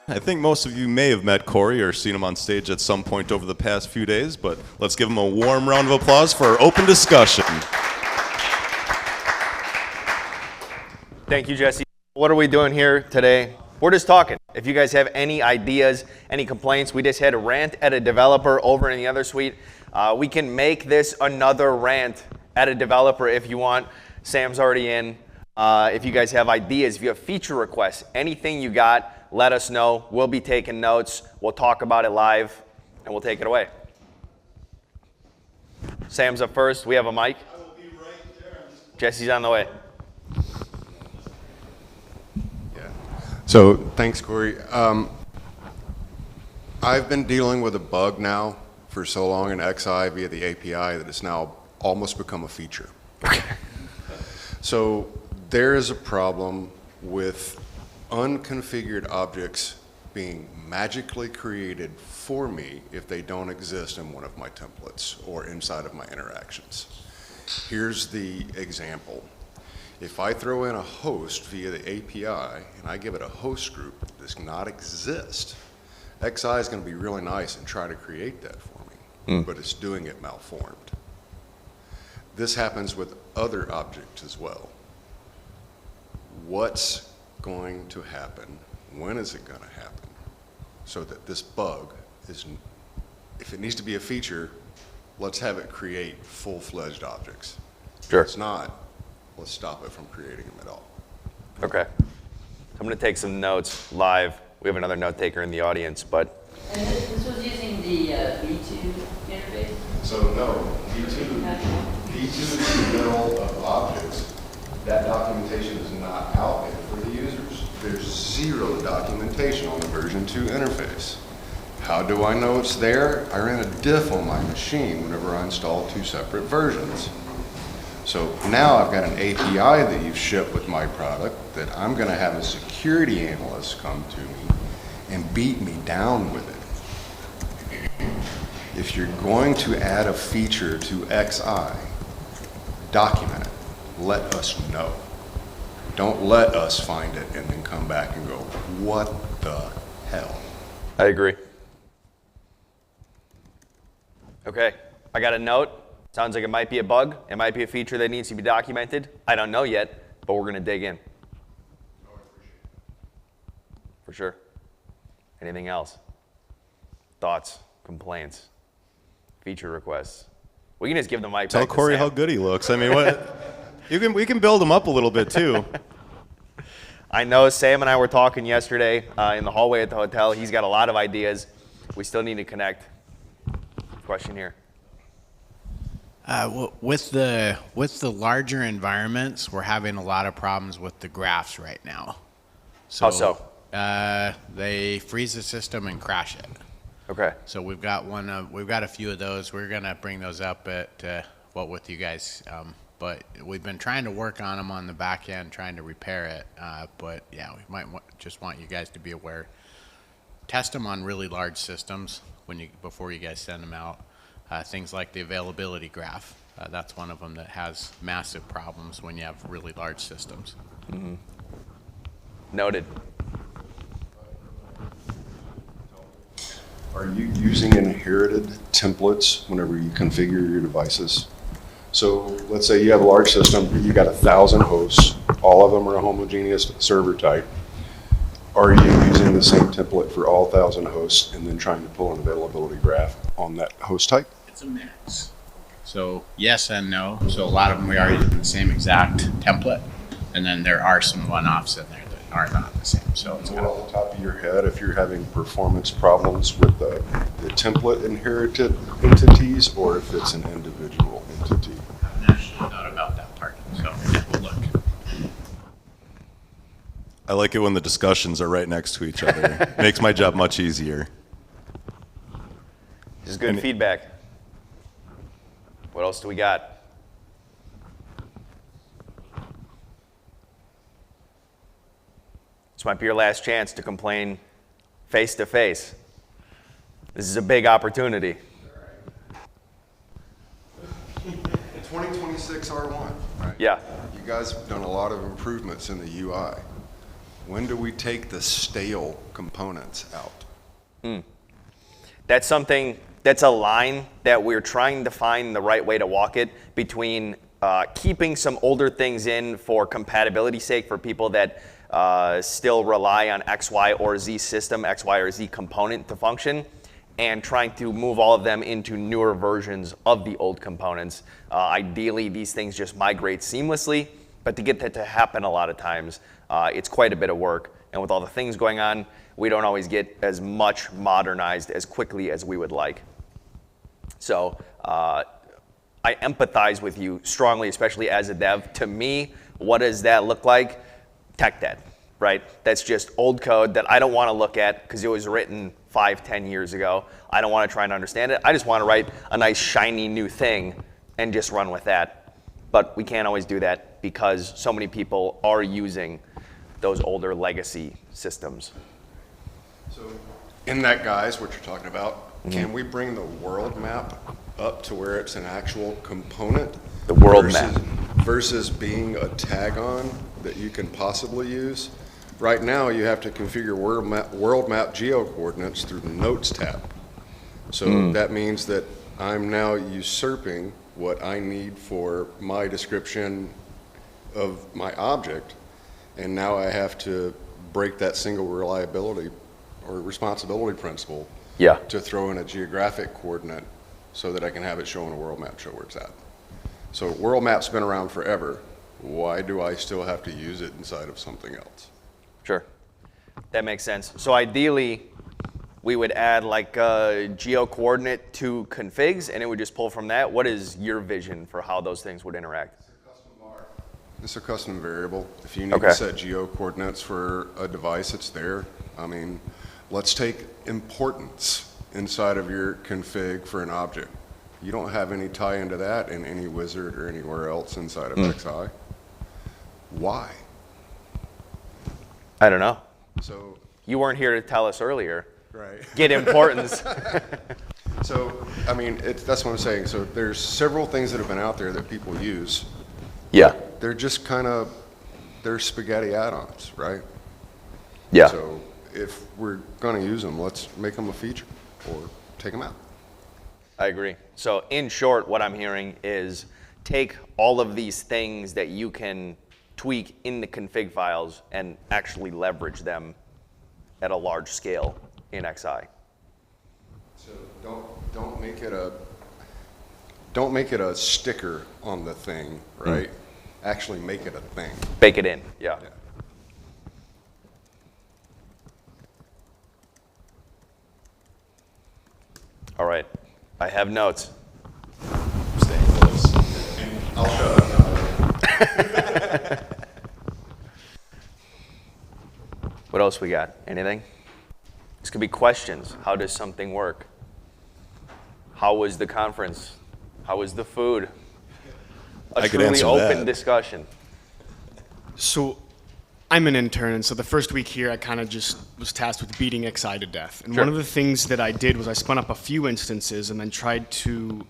I think most of you may have met Cory or seen him on stage at some point over the past few days, but let's give him a warm round of applause for our open discussion. Thank you, Jesse. What are we doing here today? We're just talking. If you guys have any ideas, any complaints, we just had a rant at a developer over in the other suite. We can make this another rant at a developer if you want. Sam's already in. If you guys have ideas, if you have feature requests, anything you got, let us know. We'll be taking notes. We'll talk about it live, and we'll take it away. Sam's up first. We have a mic. I will be right there. Jesse's on the way. So thanks, Cory. I've been dealing with a bug now for so long in XI via the API that it's now almost become a feature. Okay. So there is a problem with unconfigured objects being magically created for me if they don't exist in one of my templates or inside of my interactions. Here's the example. If I throw in a host via the API and I give it a host group that does not exist, XI is going to be really nice and try to create that for me, but it's doing it malformed. This happens with other objects as well. What's going to happen? When is it going to happen? So that this bug is, if it needs to be a feature, let's have it create full-fledged objects. Sure. If it's not, let's stop it from creating them at all. Okay. I'm going to take some notes live. We have another note taker in the audience, but. And this was using the V2 interface? So no, V2 is the middle of objects. That documentation is not out there for the users. There's zero documentation on the version 2 interface. How do I know it's there? I ran a diff on my machine whenever I installed 2 separate versions. So now I've got an API that you've shipped with my product that I'm going to have a security analyst come to me and beat me down with it. If you're going to add a feature to XI, document it. Let us know. Don't let us find it and then come back and go, what the hell? I agree. Okay, I got a note. Sounds like it might be a bug. It might be a feature that needs to be documented. I don't know yet, but we're going to dig in. For sure. Anything else? Thoughts, complaints, feature requests? We can just give the mic Tell back to Cory Sam. how good he looks. I mean, what? We can build him up a little bit too. I know Sam and I were talking yesterday in the hallway at the hotel. He's got a lot of ideas. We still need to connect. Question here. With the larger environments, we're having a lot of problems with the graphs right now. How so? They freeze the system and crash it. Okay. So we've got a few of those. We're gonna bring those up at with you guys. But we've been trying to work on them on the back end, trying to repair it. But yeah, we might just want you guys to be aware. Test them on really large systems before you guys send them out. Things like the availability graph. That's one of them that has massive problems when you have really large systems. Mm-hmm. Noted. Are you using inherited templates whenever you configure your devices? So let's say you have a large system, you got 1,000 hosts, all of them are a homogeneous server type. Are you using the same template for all 1,000 hosts and then trying to pull an availability graph on that host type? It's a mix. So yes and no. So a lot of them we are using the same exact template, and then there are some one-offs in there that are not the same. So it's Well, off the top of your head, if you're having performance problems with the template inherited entities, or if it's an individual entity. I haven't actually thought about that part. So yeah, we'll look. I like it when the discussions are right next to each other. Makes my job much easier. This is good feedback. What else do we got? This might be your last chance to complain face to face. This is a big opportunity. In 2026 R1, right? Yeah. You guys have done a lot of improvements in the UI. When do we take the stale components out? That's something, that's a line that we're trying to find the right way to walk it between keeping some older things in for compatibility sake for people that still rely on X, Y, or Z system, X, Y, or Z component to function, and trying to move all of them into newer versions of the old components. Ideally, these things just migrate seamlessly, but to get that to happen a lot of times, it's quite a bit of work. And with all the things going on, we don't always get as much modernized as quickly as we would like. So I empathize with you strongly, especially as a dev. To me, what does that look like? Tech debt, right? That's just old code that I don't want to look at because it was written 5-10 years ago. I don't want to try and understand it. I just want to write a nice shiny new thing and just run with that. But we can't always do that because so many people are using those older legacy systems. So in that, guys, what you're talking about, can we bring the world map up to where it's an actual component? The world map. Versus being a tag-on that you can possibly use. Right now, you have to configure world map geo-coordinates through the Notes tab. So that means that I'm now usurping what I need for my description of my object, and now I have to break that single reliability or responsibility principle to throw in a geographic coordinate so that I can have it show on a world map, show where it's at. So world map's been around forever. Why do I still have to use it inside of something else? Sure, that makes sense. So ideally, we would add like a geo-coordinate to configs, and it would just pull from that. What is your vision for how those things would interact? It's a custom variable. If you need to set geo-coordinates for a device, it's there. I mean, let's take importance inside of your config for an object. You don't have any tie into that in any wizard or anywhere else inside of XI. Why? I don't know. So You weren't here to tell us earlier. right. Get importance. So I mean, that's what I'm saying. So there's several things that have been out there that people use. Yeah. They're just kind of, they're spaghetti add-ons, right? Yeah. So if we're going to use them, let's make them a feature or take them out. I agree. So in short, what I'm hearing is take all of these things that you can tweak in the config files and actually leverage them at a large scale in XI. So don't make it a sticker on the thing, right? Actually make it a thing. Bake it in. Yeah. All right. I have notes. Staying close. I'll shut up. What else we got? Anything? This could be questions. How does something work? How was the conference? How was the food? A I could truly answer open that. discussion. So I'm an intern, and so the first week here, I kind of just was tasked with beating XI to death. And Sure. one of the things that I did was I spun up a few instances and then tried to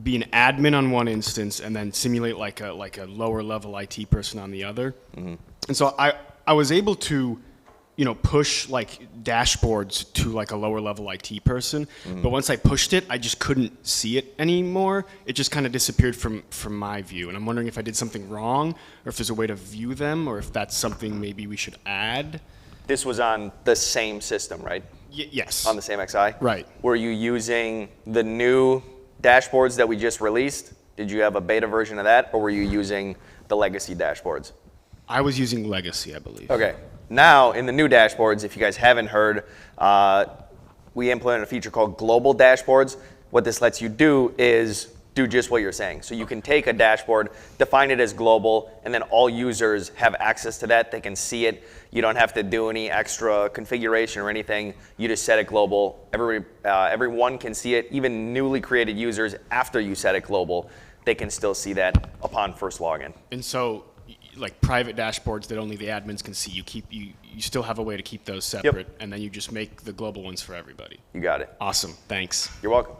be an admin on one instance and then simulate like a lower level IT person on the other. And so I was able to, push like dashboards to like a lower level IT person. But once I pushed it, I just couldn't see it anymore. It just kind of disappeared from my view. And I'm wondering if I did something wrong or if there's a way to view them or if that's something maybe we should add. This was on the same system, right? Yes. On the same XI? Right. Were you using the new dashboards that we just released? Did you have a beta version of that, or were you using the legacy dashboards? I was using Legacy, I believe. Okay. Now, in the new dashboards, if you guys haven't heard, we implemented a feature called global dashboards. What this lets you do is do just what you're saying. So you can take a dashboard, define it as global, and then all users have access to that. They can see it. You don't have to do any extra configuration or anything. You just set it global. Everyone can see it. Even newly created users, after you set it global, they can still see that upon first login. And so, like private dashboards that only the admins can see, you still have a way to keep those separate, and then you just make the global ones for everybody. You got it. Awesome. Thanks. You're welcome.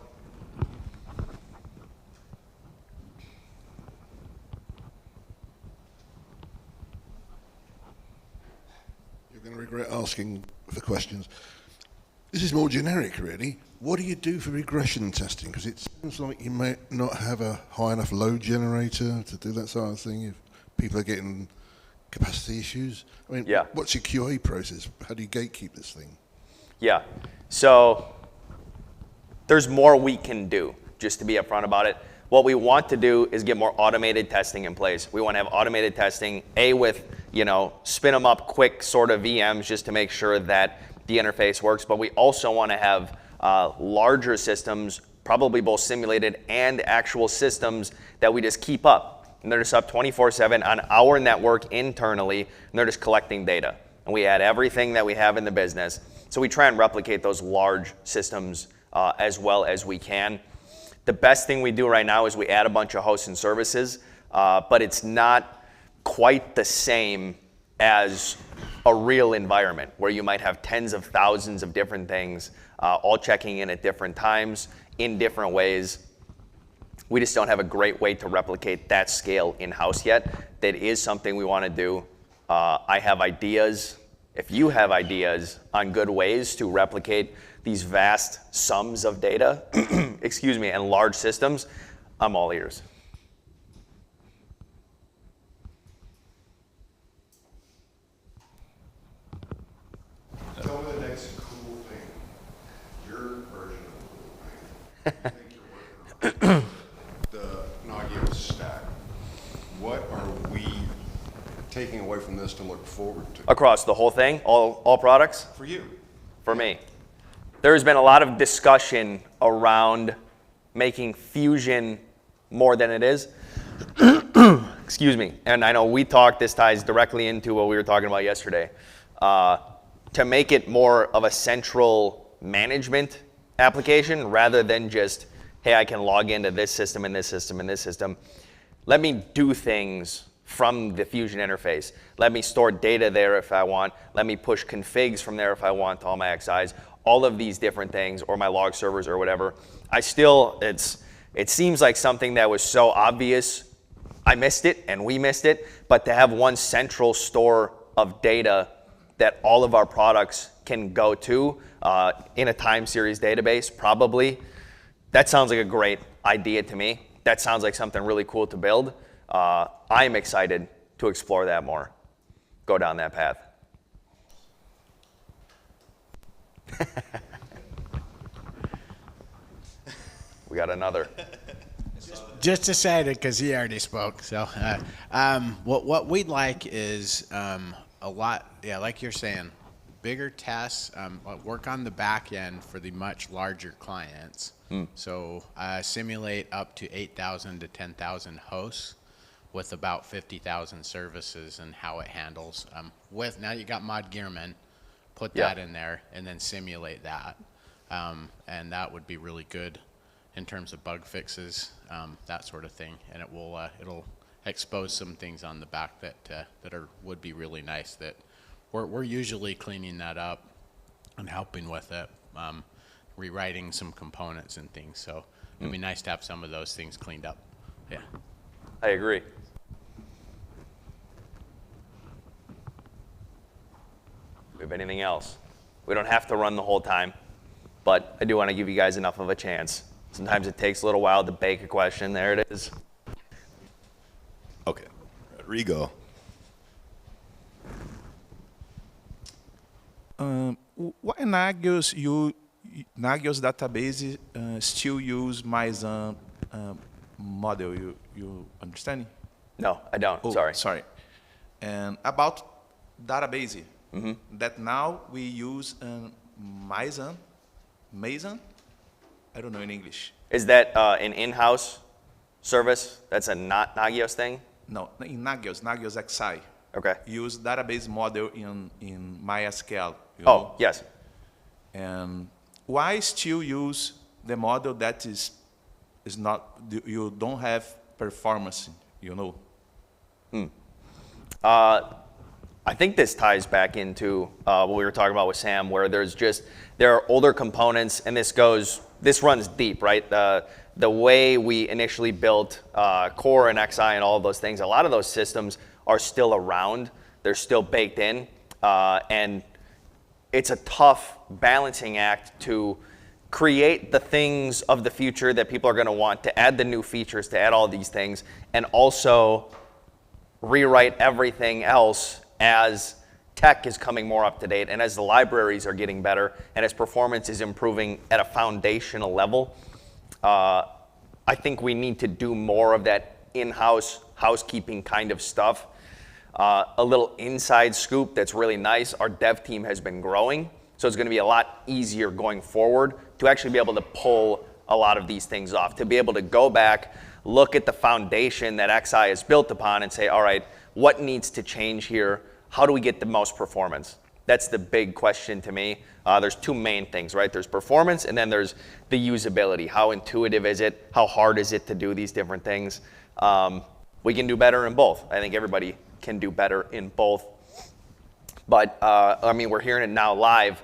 regret asking for questions. This is more generic, really. What do you do for regression testing? Because it seems like you may not have a high enough load generator to do that sort of thing if people are getting capacity issues. I mean, Yeah. what's your QA process? How do you gatekeep this thing? Yeah. So there's more we can do, just to be upfront about it. What we want to do is get more automated testing in place. We want to have automated testing, with, spin them up quick sort of VMs just to make sure that the interface works. But we also want to have larger systems, probably both simulated and actual systems that we just keep up. And they're just up 24/7 on our network internally, and they're just collecting data. And we add everything that we have in the business. So we try and replicate those large systems as well as we can. The best thing we do right now is we add a bunch of hosts and services, but it's not quite the same as a real environment where you might have tens of thousands of different things all checking in at different times in different ways. We just don't have a great way to replicate that scale in-house yet. That is something we want to do. I have ideas. If you have ideas on good ways to replicate these vast sums of data, and large systems, I'm all ears. Tell me the next cool thing. Your version of the cool thing. I think you're working on the Nagios stack. What are we taking away from this to look forward to? Across the whole thing, all products? For you. For me. There's been a lot of discussion around making Fusion more than it is. Excuse me. And I know we talked, this ties directly into what we were talking about yesterday. To make it more of a central management application rather than just, hey, I can log into this system and this system and this system. Let me do things from the Fusion interface. Let me store data there if I want. Let me push configs from there if I want to all my XIs. All of these different things, or my log servers or whatever. It seems like something that was so obvious, I missed it and we missed it, but to have one central store of data that all of our products can go to in a time series database, probably, that sounds like a great idea to me. That sounds like something really cool to build. I'm excited to explore that more, go down that path. We got another. Just to say it because he already spoke. So what we'd like is a lot, like you're saying, bigger tests, work on the back end for the much larger clients. So simulate up to 8,000 to 10,000 hosts with about 50,000 services and how it handles. Now you got Mod Gearman. Put that in there and then simulate that. And that would be really good in terms of bug fixes, that sort of thing. And it'll expose some things on the back that would be really nice. That we're usually cleaning that up and helping with it, rewriting some components and things. So it'd be nice to have some of those things cleaned up. Yeah. I agree. We have anything else? We don't have to run the whole time, but I do want to give you guys enough of a chance. Sometimes it takes a little while to bake a question. There it is. Okay, Rodrigo. Why Nagios database still use MyZan model? You understand? No, I don't. Oh, Sorry. sorry. And about database, that now we use MyZan. I don't know in English. Is that an in-house service? That's a not Nagios thing? No, in Nagios XI. Okay. Use database model in MySQL. Oh, yes. And why still use the model that is not, you don't have performance, I think this ties back into what we were talking about with Sam, where there are older components, and this runs deep, right? The way we initially built Core and XI and all of those things, a lot of those systems are still around. They're still baked in, and it's a tough balancing act to create the things of the future that people are going to want, to add the new features, to add all these things, and also rewrite everything else as tech is coming more up to date and as the libraries are getting better and as performance is improving at a foundational level. I think we need to do more of that in-house housekeeping kind of stuff. A little inside scoop that's really nice, our dev team has been growing, so it's going to be a lot easier going forward to actually be able to pull a lot of these things off, to be able to go back, look at the foundation that XI is built upon and say, all right, what needs to change here? How do we get the most performance? That's the big question to me. There's two main things, right? There's performance, and then there's the usability. How intuitive is it? How hard is it to do these different things? We can do better in both. I think everybody can do better in both. But, I mean, we're hearing it now live.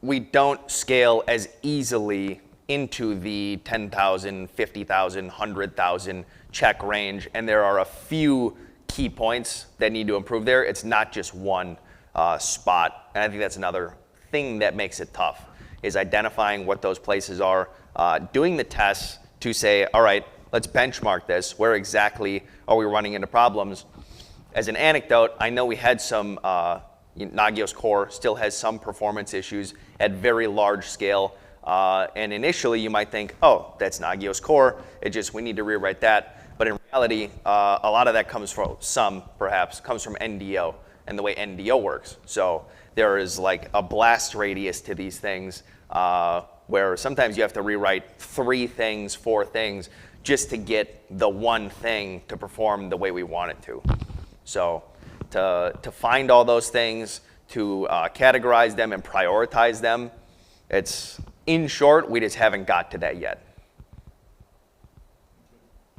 We don't scale as easily into the 10,000, 50,000, 100,000 check range, and there are a few key points that need to improve there. It's not just one spot, and I think that's another thing that makes it tough, is identifying what those places are, doing the tests to say, all right, let's benchmark this. Where exactly are we running into problems? As an anecdote, I know we had some, Nagios Core still has some performance issues at very large scale. And initially you might think, oh, that's Nagios Core. We need to rewrite that. But in reality, a lot of that comes from comes from NDO and the way NDO works. So there is like a blast radius to these things where sometimes you have to rewrite 3 things, 4 things just to get the one thing to perform the way we want it to. So to find all those things, to categorize them and prioritize them, in short, we just haven't got to that yet.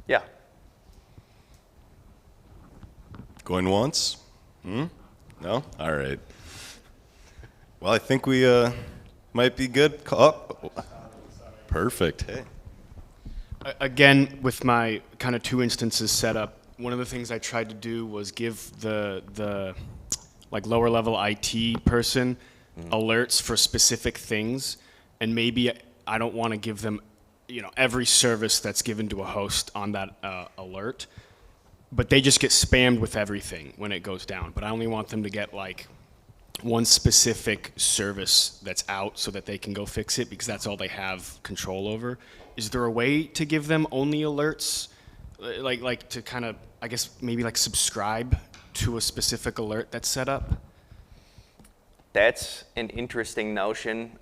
Yeah. Going once? No? All right. Well, I think we might be good. Oh, perfect. Hey. Again, with my kind of 2 instances set up, one of the things I tried to do was give the like lower level IT person alerts for specific things, and maybe I don't want to give them, every service that's given to a host on that alert, but they just get spammed with everything when it goes down. But I only want them to get like one specific service that's out so that they can go fix it, because that's all they have control over. Is there a way to give them only alerts? Like to kind of, I guess, maybe like subscribe to a specific alert that's set up? That's an interesting notion.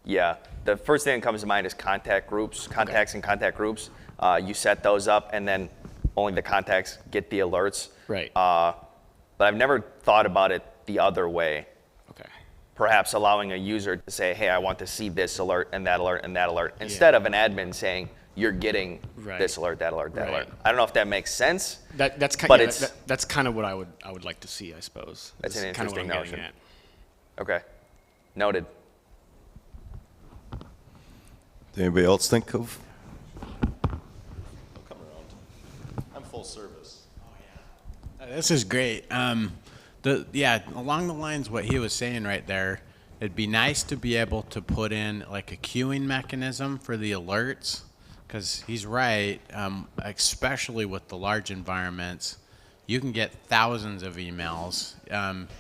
Yeah, the first thing that comes to mind is contact groups, contacts and contact groups. You set those up, and then only the contacts get the alerts. Right. But I've never thought about it the other way. Okay. Perhaps allowing a user to say, hey, I want to see this alert and that alert and that alert, instead of an admin saying, you're getting this alert, that alert, that alert. I don't know if that makes sense. That's kind of what I would like to see, I suppose. That's an interesting kind of notion. Okay, noted. Did anybody else think of? I'll come around. I'm full service. This is great. Along the lines what he was saying right there, it'd be nice to be able to put in like a queuing mechanism for the alerts, because he's right, especially with the large environments, you can get thousands of emails,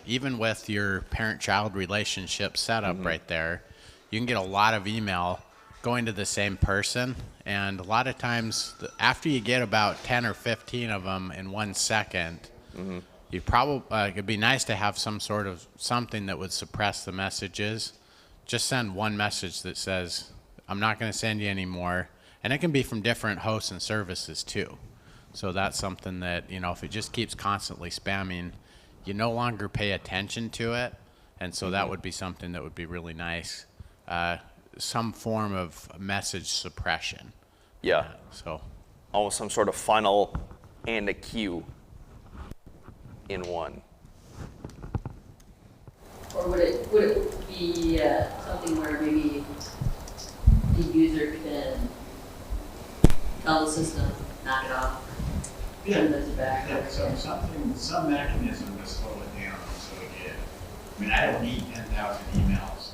even with your parent-child relationship set up right there. You can get a lot of email going to the same person, and a lot of times after you get about 10 or 15 of them in 1 second, you probably it'd be nice to have some sort of something that would suppress the messages. Just send one message that says, I'm not going to send you anymore, and it can be from different hosts and services too. So that's something that, if it just keeps constantly spamming, you no longer pay attention to it, and so that would be something that would be really nice. Some form of message suppression. Yeah. So almost some sort of funnel and a queue in one. Or would it be something where maybe the user can tell the system, knock it off, turn those back? Yeah, some mechanism to slow it down. So So I mean, I don't need 10,000 emails.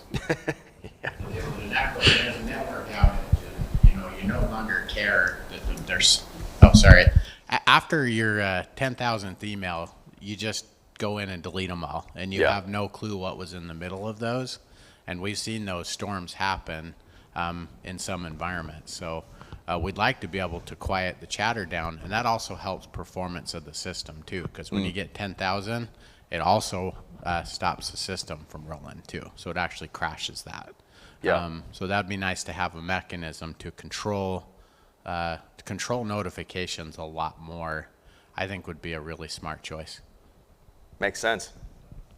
There's a network outage. You no longer care that there's. Oh, sorry. After your 10,000th email, you just go in and delete them all, and you have no clue what was in the middle of those. And we've seen those storms happen in some environments. So we'd like to be able to quiet the chatter down, and that also helps performance of the system too. Because when you get 10,000, it also stops the system from rolling too. So it actually crashes that. So that'd be nice to have a mechanism to control notifications a lot more. I think would be a really smart choice. Makes sense.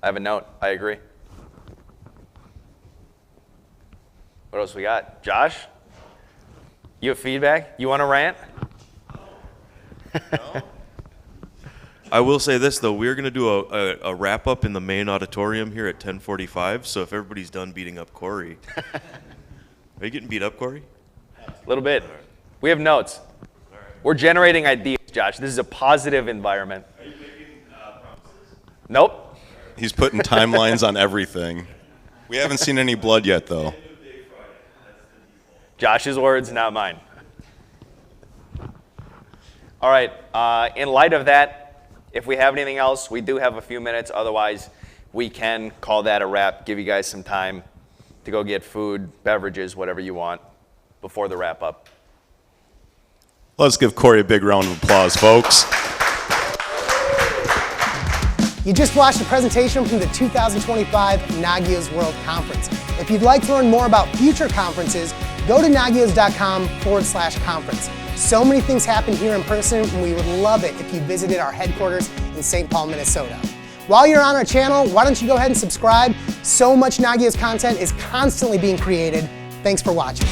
I have a note. I agree. What else we got? Josh? You have feedback? You want to rant? No. I will say this, though. We're going to do a wrap-up in the main auditorium here at 10:45, so if everybody's done beating up Cory. Are you getting beat up, Cory? A little bit. We have notes. We're generating ideas, Josh. This is a positive environment. Are you making promises? Nope. He's putting timelines on everything. We haven't seen any blood yet, though. Josh's words, not mine. All right. In light of that, if we have anything else, we do have a few minutes. Otherwise, we can call that a wrap, give you guys some time to go get food, beverages, whatever you want before the wrap up. Let's give Cory a big round of applause, folks. You just watched a presentation from the 2025 Nagios World Conference. If you'd like to learn more about future conferences, go to nagios.com/conference. So many things happen here in person, and we would love it if you visited our headquarters in St. Paul, Minnesota. While you're on our channel, why don't you go ahead and subscribe? So much Nagios content is constantly being created. Thanks for watching.